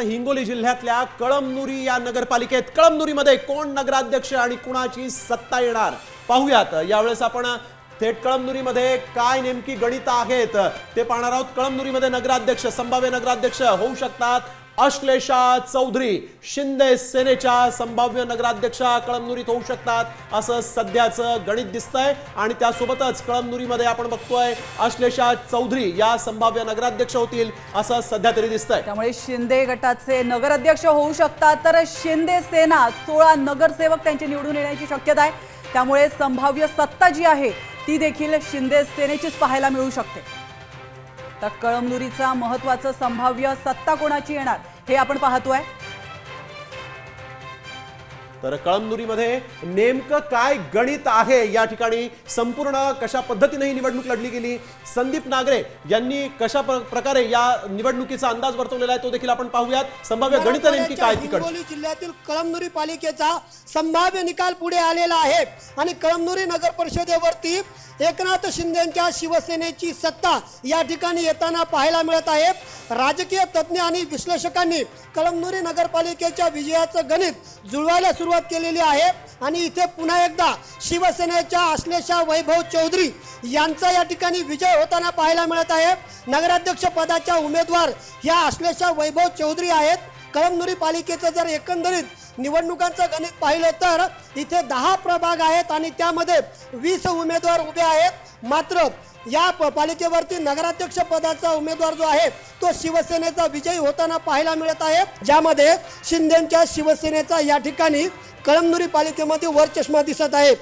हिंगोली जिल्ह्यातल्या कळमनुरी या नगरपालिकेत कळमनुरीमध्ये कोण नगराध्यक्ष आणि कुणाची सत्ता येणार पाहूयात। यावेळेस आपण थेट कळमनुरीमध्ये काय नेमकी गणित आहेत ते पाहणार आहोत। कळमनुरीमध्ये नगराध्यक्ष संभाव्य नगराध्यक्ष होऊ शकतात अश्लेषा चौधरी, शिंदे सेनेच्या संभाव्य नगराध्यक्षा कळमनुरीत होऊ शकतात असं सध्याचं गणित दिसतंय। आणि त्यासोबतच कळमनुरीमध्ये आपण बघतोय अश्लेषा चौधरी या संभाव्य नगराध्यक्ष होतील असं सध्या तरी दिसतंय। त्यामुळे शिंदे गटाचे नगराध्यक्ष होऊ शकतात, तर शिंदे सेना 16 नगरसेवक त्यांची निवडून येण्याची शक्यता आहे। त्यामुळे संभाव्य सत्ता जी आहे ती देखील शिंदे सेनेचीच पाहायला मिळू शकते। तर कळमनुरीचा महत्त्वाचं संभाव्य सत्ता कोणाची येणार हे आपण पाहतोय। तर कळमनुरीमध्ये नेमकं काय गणित आहे, या ठिकाणी संपूर्ण कशा पद्धतीने ही निवडणूक लढली गेली, संदीप नागरे यांनी कशा प्रकारे या निवडणुकीचा अंदाज वर्तवलेला आहे तो देखील आपण पाहूयात। संभाव्य गणित नेमकी काय तिकडे हिंगोली जिल्ह्यातील कळमनुरी पालिकेचा संभाव्य निकाल पुढे आलेला आहे आणि कळमनुरी नगर परिषदेवरती एकनाथ शिंदेंच्या शिवसेनेची सत्ता या ठिकाणी येताना पाहायला मिळत आहे। राजकीय तज्ञ आणि विश्लेषकांनी कळमनुरी नगरपालिकेच्या विजयाचं गणित जुळवायला सुरुवात केलेली आहे आणि इथे पुन्हा एकदा शिवसेनेच्या अश्लेषा वैभव चौधरी यांचा या ठिकाणी विजय होताना पाहायला मिळत आहे। नगराध्यक्ष पदाच्या उमेदवार या अश्लेषा वैभव चौधरी आहेत। कळमनुरी पालिकेचं जर एकंदरीत निवडणुकांचं गणित पाहिलं तर इथे 10 प्रभाग आहेत आणि त्यामध्ये 20 उमेदवार उभे आहेत। मात्र या पालिकेवरती नगराध्यक्ष पदाचा उमेदवार जो आहे तो शिवसेनेचा विजयी होताना पाहायला मिळत आहे, ज्यामध्ये शिंदेंच्या शिवसेनेचा या ठिकाणी कळमनुरी पालिकेमध्ये वरचष्मा दिसत आहे।